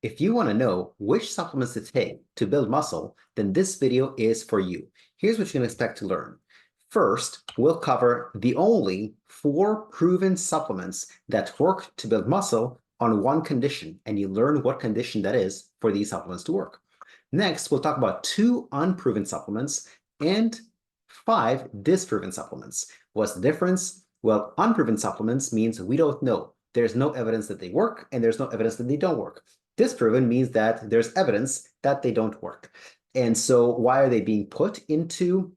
If you want to know which supplements to take to build muscle, then this video is for you. Here's what you can expect to learn. First, we'll cover the only 4 proven supplements that work to build muscle on one condition, and you learn what condition that is for these supplements to work. Next, we'll talk about 2 unproven supplements and 5 disproven supplements. What's the difference? Well, unproven supplements means we don't know. There's no evidence that they work, and there's no evidence that they don't work. Disproven means that there's evidence that they don't work. And so why are they being put into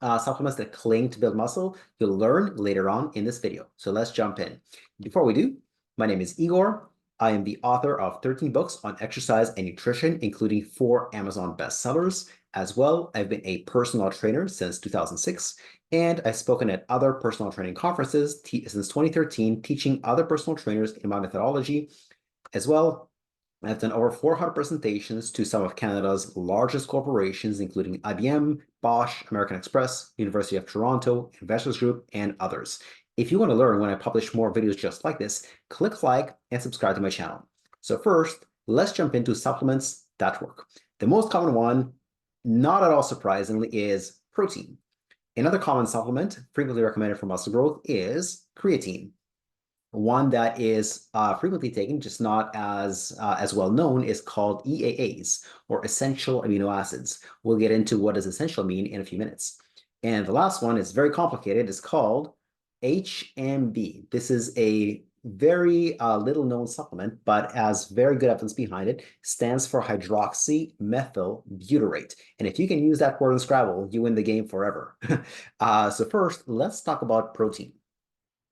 supplements that claim to build muscle? You'll learn later on in this video. So let's jump in. Before we do, my name is Igor. I am the author of 13 books on exercise and nutrition, including 4 Amazon bestsellers. As well, I've been a personal trainer since 2006, and I've spoken at other personal training conferences since 2013, teaching other personal trainers in my methodology. As well, I've done over 400 presentations to some of Canada's largest corporations, including IBM, Bosch, American Express, University of Toronto, Investors Group, and others. If you want to learn when I publish more videos just like this, click like and subscribe to my channel. So first, let's jump into supplements that work. The most common one, not at all surprisingly, is protein. Another common supplement frequently recommended for muscle growth is creatine. One that is frequently taken, just not as well known, is called EAAs, or essential amino acids. We'll get into what does essential mean in a few minutes. And the last one is very complicated. It's called HMB. This is a very little known supplement, but has very good evidence behind it. Stands for hydroxymethyl butyrate. And if you can use that word in Scrabble, you win the game forever. So first, let's talk about protein.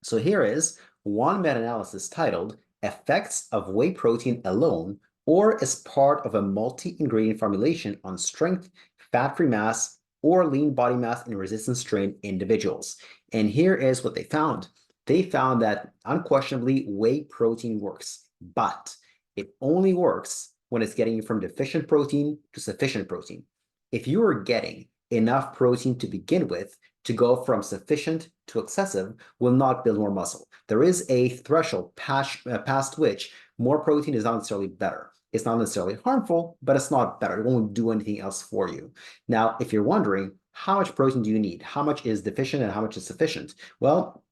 So here is one meta-analysis titled Effects of Whey Protein Alone or as Part of a Multi-Ingredient Formulation on Strength, Fat-Free Mass, or Lean Body Mass in Resistance-Trained Individuals. And here is what they found. They found that unquestionably whey protein works, but it only works when it's getting you from deficient protein to sufficient protein. If you are getting enough protein to begin with, to go from sufficient to excessive will not build more muscle. There is a threshold past which more protein is not necessarily better. It's not necessarily harmful, but it's not better. It won't do anything else for you. Now, if you're wondering, how much protein do you need? How much is deficient and how much is sufficient? Well,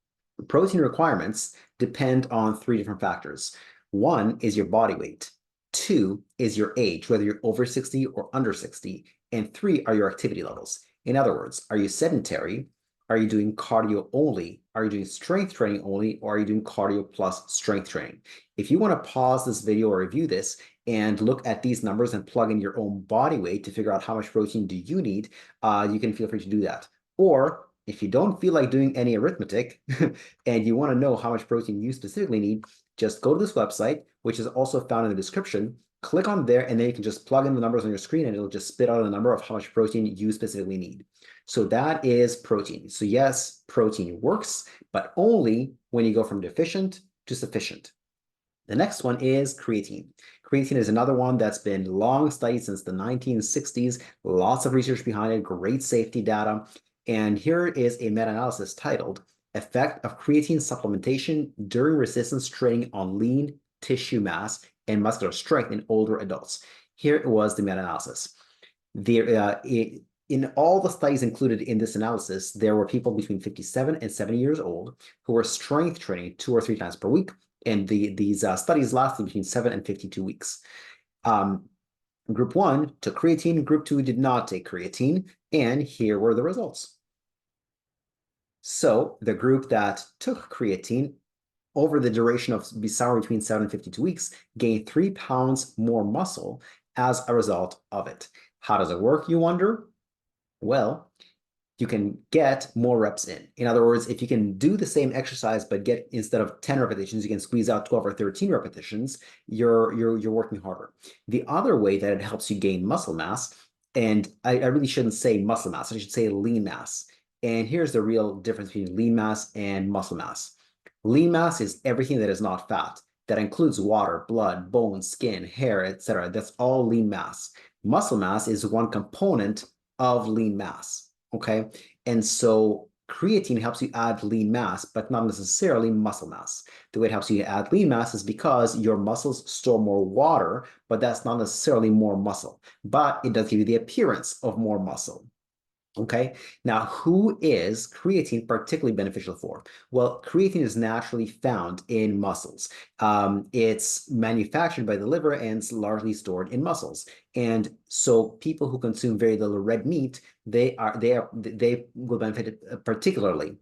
protein requirements depend on 3 different factors. 1 is your body weight. 2 is your age, whether you're over 60 or under 60. And 3 are your activity levels. In other words, are you sedentary? Are you doing cardio only? Are you doing strength training only? Or are you doing cardio plus strength training? If you want to pause this video or review this and look at these numbers and plug in your own body weight to figure out how much protein do you need, you can feel free to do that. Or if you don't feel like doing any arithmetic and you want to know how much protein you specifically need, just go to this website, which is also found in the description. Click on there, and then you can just plug in the numbers on your screen, and it'll just spit out a number of how much protein you specifically need. So that is protein. So yes, protein works, but only when you go from deficient to sufficient. The next one is creatine. Creatine is another one that's been long studied since the 1960s. Lots of research behind it, great safety data. And here is a meta-analysis titled Effect of Creatine Supplementation During Resistance Training on Lean Tissue Mass and Muscular Strength in Older Adults. Here it was the meta-analysis. In all the studies included in this analysis, there were people between 57 and 70 years old who were strength training 2 or 3 times per week, and these studies lasted between 7 and 52 weeks. Group 1 took creatine, Group 2 did not take creatine, and here were the results. So the group that took creatine over the duration of somewhere between 7 and 52 weeks gained 3 pounds more muscle as a result of it. How does it work, you wonder? Well, you can get more reps in. In other words, if you can do the same exercise, but get, instead of 10 repetitions, you can squeeze out 12 or 13 repetitions, you're working harder. The other way that it helps you gain muscle mass, and I really shouldn't say muscle mass, I should say lean mass. And here's the real difference between lean mass and muscle mass. Lean mass is everything that is not fat. That includes water, blood, bone, skin, hair, etc. That's all lean mass. Muscle mass is one component of lean mass, okay? And so Creatine helps you add lean mass, but not necessarily muscle mass. The way it helps you add lean mass is because your muscles store more water, but that's not necessarily more muscle. But it does give you the appearance of more muscle. Okay, now who is creatine particularly beneficial for? Well, creatine is naturally found in muscles. It's manufactured by the liver and it's largely stored in muscles. And so people who consume very little red meat, they will benefit particularly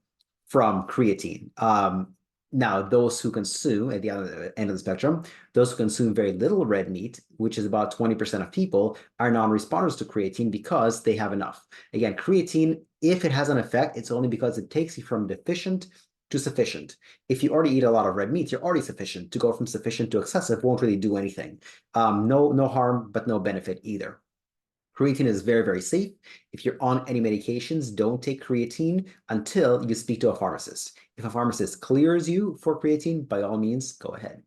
from creatine. Now, those who consume, at the other end of the spectrum, those who consume very little red meat, which is about 20% of people, are non-responders to creatine because they have enough. Again, creatine, if it has an effect, it's only because it takes you from deficient to sufficient. If you already eat a lot of red meat, you're already sufficient. To go from sufficient to excessive won't really do anything. No harm, but no benefit either. Creatine is very, very safe. If you're on any medications, don't take creatine until you speak to a pharmacist. If a pharmacist clears you for creatine, by all means, go ahead.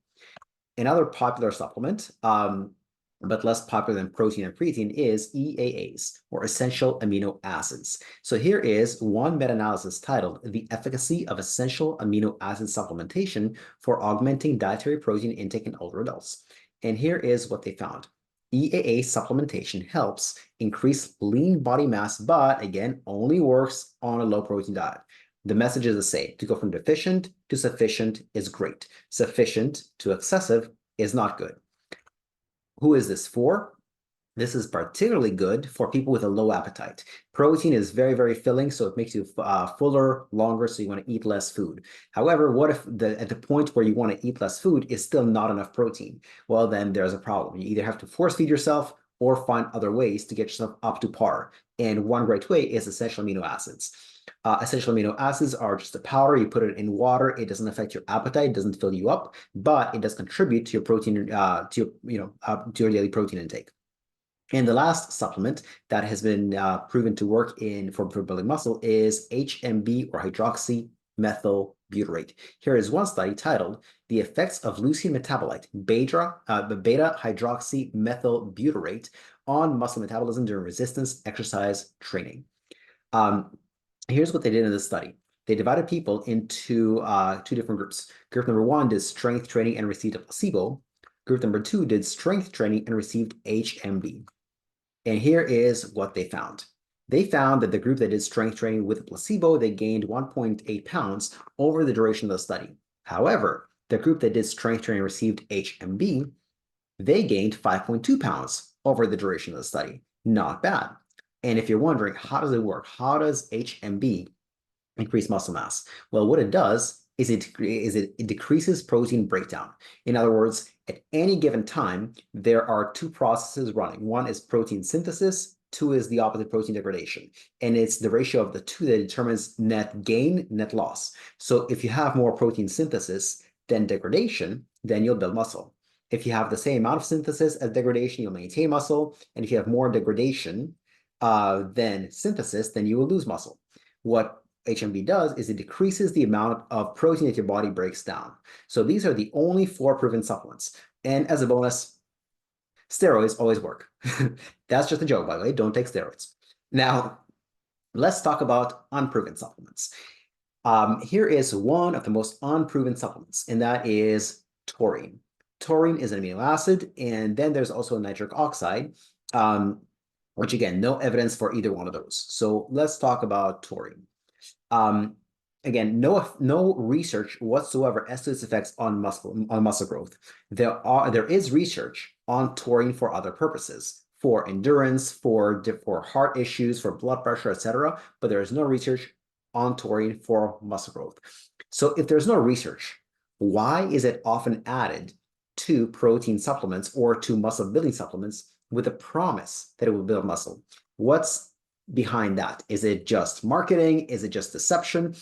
Another popular supplement, but less popular than protein and creatine, is EAAs, or essential amino acids. So here is one meta-analysis titled The Efficacy of Essential Amino Acid Supplementation for Augmenting Dietary Protein Intake in Older Adults. And here is what they found. EAA supplementation helps increase lean body mass, but again, only works on a low protein diet. The message is the same. To go from deficient to sufficient is great. Sufficient to excessive is not good. Who is this for? This is particularly good for people with a low appetite. Protein is very, very filling, so it makes you fuller, longer, so you want to eat less food. However, what if at the point where you want to eat less food is still not enough protein? Well, then there's a problem. You either have to force feed yourself or find other ways to get yourself up to par. And one great way is essential amino acids. Essential amino acids are just a powder. You put it in water. It doesn't affect your appetite. It doesn't fill you up, but it does contribute to your protein, to your daily protein intake. And the last supplement that has been proven to work for building muscle is HMB, or hydroxymethyl butyrate. Here is one study titled The Effects of Leucine Metabolite, beta-hydroxymethyl butyrate on Muscle Metabolism During Resistance Exercise Training. Here's what they did in this study. They divided people into two different groups. Group number one did strength training and received a placebo. Group number two did strength training and received HMB. And here is what they found. They found that the group that did strength training with a placebo, they gained 1.8 pounds over the duration of the study. However, the group that did strength training and received HMB, they gained 5.2 pounds over the duration of the study. Not bad. And if you're wondering, how does it work? How does HMB increase muscle mass? Well, what it does is it decreases protein breakdown. In other words, at any given time, there are two processes running. One is protein synthesis, two is the opposite, protein degradation. And it's the ratio of the two that determines net gain, net loss. So if you have more protein synthesis than degradation, then you'll build muscle. If you have the same amount of synthesis as degradation, you'll maintain muscle. And if you have more degradation than synthesis, then you will lose muscle. What HMB does is it decreases the amount of protein that your body breaks down. So these are the only 4 proven supplements. And as a bonus, steroids always work. That's just a joke, by the way. Don't take steroids. Now, let's talk about unproven supplements. Here is one of the most unproven supplements, and that is taurine. Taurine is an amino acid, and then there's also nitric oxide, which again, no evidence for either one of those. So let's talk about taurine. Again, no research whatsoever as to its effects on muscle growth. There is research on taurine for other purposes, for endurance, for heart issues, for blood pressure, etc. But there is no research on taurine for muscle growth. So if there's no research, why is it often added to protein supplements or to muscle building supplements with a promise that it will build muscle? What's behind that? Is it just marketing? Is it just deception?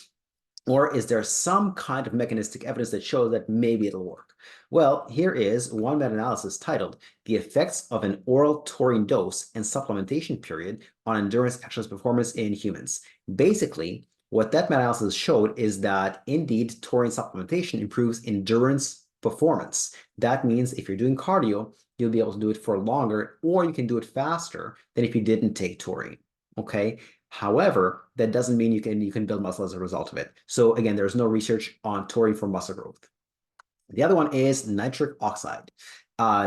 Or is there some kind of mechanistic evidence that shows that maybe it'll work? Well, here is one meta-analysis titled The Effects of an Oral Taurine Dose and Supplementation Period on Endurance Exercise Performance in Humans. Basically, what that meta-analysis showed is that indeed taurine supplementation improves endurance performance. That means if you're doing cardio, you'll be able to do it for longer, or you can do it faster than if you didn't take taurine. Okay. However, that doesn't mean you can build muscle as a result of it. So again, there's no research on taurine for muscle growth. The other one is nitric oxide.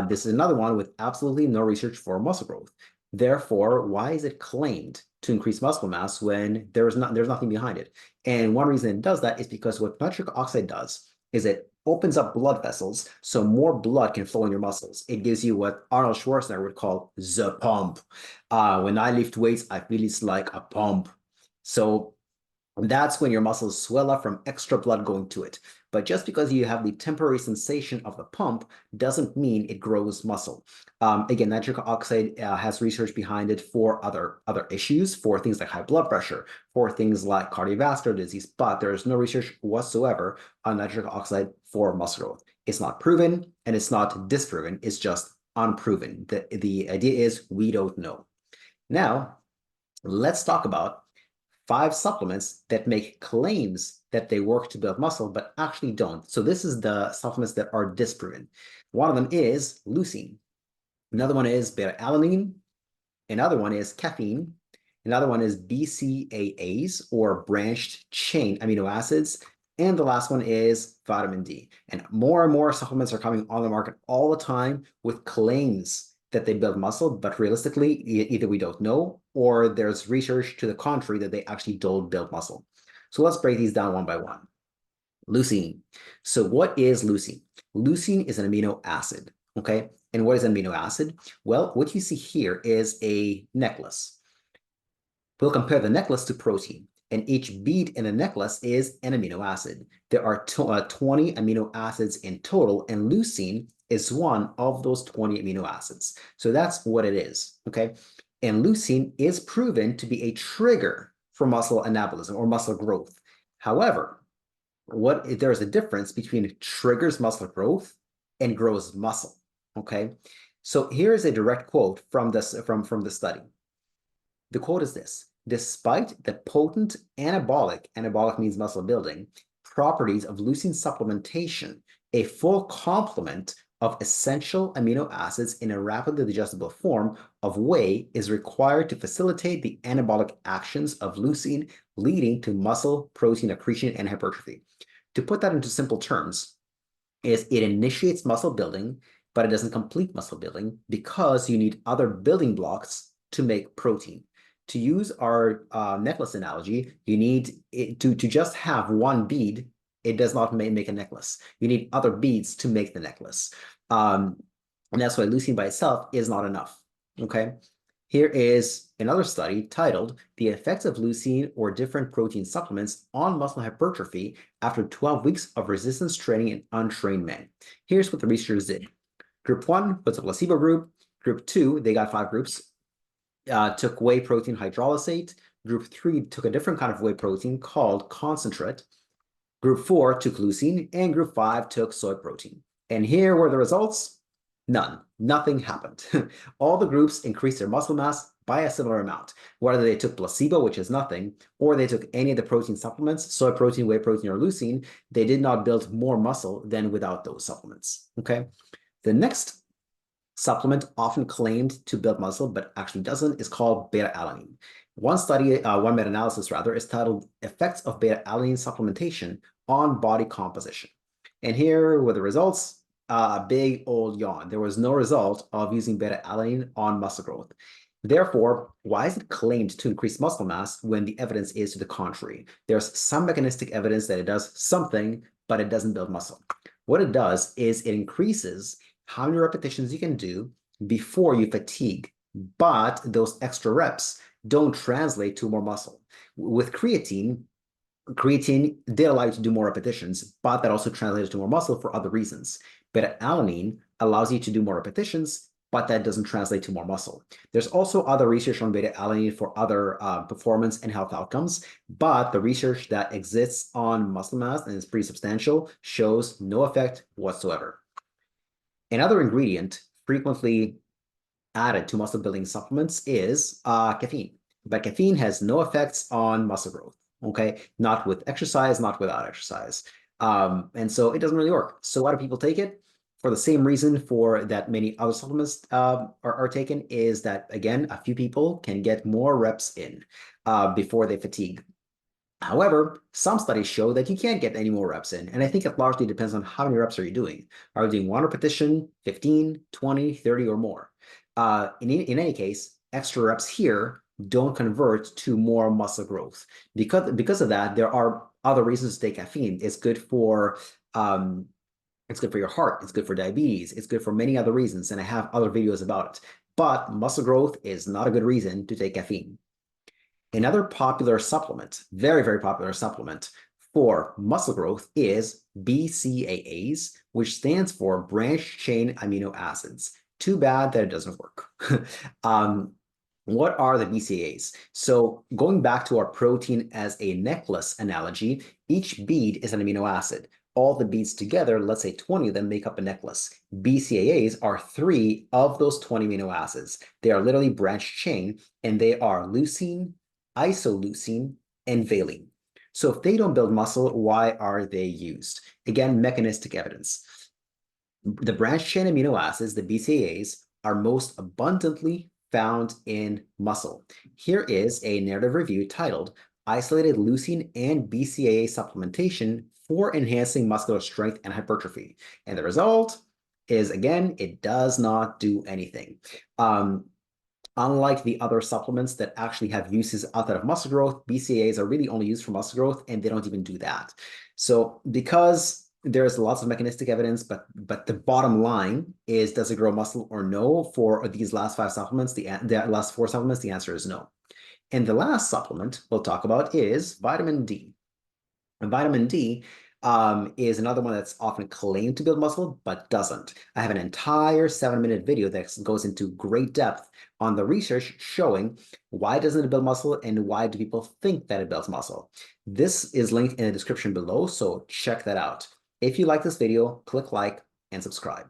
This is another one with absolutely no research for muscle growth. Therefore, why is it claimed to increase muscle mass when there's nothing behind it? And one reason it does that is because what nitric oxide does is it opens up blood vessels so more blood can flow in your muscles. It gives you what Arnold Schwarzenegger would call the pump. When I lift weights, I feel it's like a pump. So that's when your muscles swell up from extra blood going to it. But just because you have the temporary sensation of the pump doesn't mean it grows muscle. Again, nitric oxide has research behind it for other issues, for things like high blood pressure, for things like cardiovascular disease, but there is no research whatsoever on nitric oxide for muscle growth. It's not proven and it's not disproven, it's just unproven. The idea is we don't know. Now, let's talk about 5 supplements that make claims that they work to build muscle, but actually don't. So this is the supplements that are disproven. One of them is leucine. Another one is beta-alanine. Another one is caffeine. Another one is BCAAs, or branched chain amino acids. And the last one is vitamin D. And more supplements are coming on the market all the time with claims that they build muscle, but realistically, either we don't know or there's research to the contrary that they actually don't build muscle. So let's break these down one by one. Leucine. So what is leucine? Leucine is an amino acid, okay? And what is an amino acid? Well, what you see here is a necklace. We'll compare the necklace to protein, and each bead in the necklace is an amino acid. There are 20 amino acids in total, and leucine is one of those 20 amino acids. So that's what it is, okay? And leucine is proven to be a trigger for muscle anabolism or muscle growth. However, there's a difference between triggers muscle growth and grows muscle, okay? So here is a direct quote from the study. The quote is this: despite the potent anabolic means muscle building, properties of leucine supplementation, a full complement of essential amino acids in a rapidly digestible form of whey is required to facilitate the anabolic actions of leucine, leading to muscle protein accretion and hypertrophy. To put that into simple terms, is it initiates muscle building, but it doesn't complete muscle building because you need other building blocks to make protein. To use our necklace analogy, you need to just have one bead. It does not make a necklace. You need other beads to make the necklace. And that's why leucine by itself is not enough, okay? Here is another study titled "The Effects of Leucine or Different Protein Supplements on Muscle Hypertrophy After 12 Weeks of Resistance Training in Untrained Men." Here's what the researchers did. Group 1 was a placebo group. Group 2, they got 5 groups, took whey protein hydrolysate. Group 3 took a different kind of whey protein called concentrate. Group 4 took leucine, and Group 5 took soy protein. And here were the results. None. Nothing happened. All the groups increased their muscle mass by a similar amount. Whether they took placebo, which is nothing, or they took any of the protein supplements, soy protein, whey protein, or leucine, they did not build more muscle than without those supplements, okay? The next supplement often claimed to build muscle, but actually doesn't, is called beta-alanine. One study, one meta-analysis rather, is titled "Effects of Beta-Alanine Supplementation on Body Composition." And here were the results. A big old yawn. There was no result of using beta-alanine on muscle growth. Therefore, why is it claimed to increase muscle mass when the evidence is to the contrary? There's some mechanistic evidence that it does something, but it doesn't build muscle. What it does is it increases how many repetitions you can do before you fatigue, but those extra reps don't translate to more muscle. With creatine did allow you to do more repetitions, but that also translated to more muscle for other reasons. Beta-alanine allows you to do more repetitions, but that doesn't translate to more muscle. There's also other research on beta-alanine for other performance and health outcomes, but the research that exists on muscle mass, and is pretty substantial, shows no effect whatsoever. Another ingredient frequently added to muscle building supplements is caffeine, but caffeine has no effects on muscle growth, okay? Not with exercise, not without exercise. And so it doesn't really work. So why do people take it? for the same reason for that many other supplements are taken, is that, again, a few people can get more reps in before they fatigue. However, some studies show that you can't get any more reps in, and I think it largely depends on how many reps are you doing. Are you doing 1 repetition, 15, 20, 30, or more? In any case, extra reps here don't convert to more muscle growth. Because of that, there are other reasons to take caffeine. It's good for your heart, it's good for diabetes, it's good for many other reasons, and I have other videos about it. But muscle growth is not a good reason to take caffeine. Another popular supplement, very, very popular supplement for muscle growth is BCAAs, which stands for branched chain amino acids. Too bad that it doesn't work. What are the BCAAs? So going back to our protein as a necklace analogy, each bead is an amino acid. All the beads together, let's say 20 of them, make up a necklace. BCAAs are 3 of those 20 amino acids. They are literally branched chain, and they are leucine, isoleucine, and valine. So if they don't build muscle, why are they used? Again, mechanistic evidence. The branched chain amino acids, the BCAAs, are most abundantly found in muscle. Here is a narrative review titled Isolated Leucine and BCAA Supplementation for Enhancing Muscular Strength and Hypertrophy. And the result is, again, it does not do anything. Unlike the other supplements that actually have uses outside of muscle growth, BCAAs are really only used for muscle growth, and they don't even do that. So because there's lots of mechanistic evidence, but the bottom line is, does it grow muscle or no? For these last 5 supplements, the last 4 supplements, the answer is no. And the last supplement we'll talk about is vitamin D. And vitamin D is another one that's often claimed to build muscle, but doesn't. I have an entire 7-minute video that goes into great depth on the research showing why doesn't it build muscle and why do people think that it builds muscle. This is linked in the description below, so check that out. If you like this video, click like and subscribe.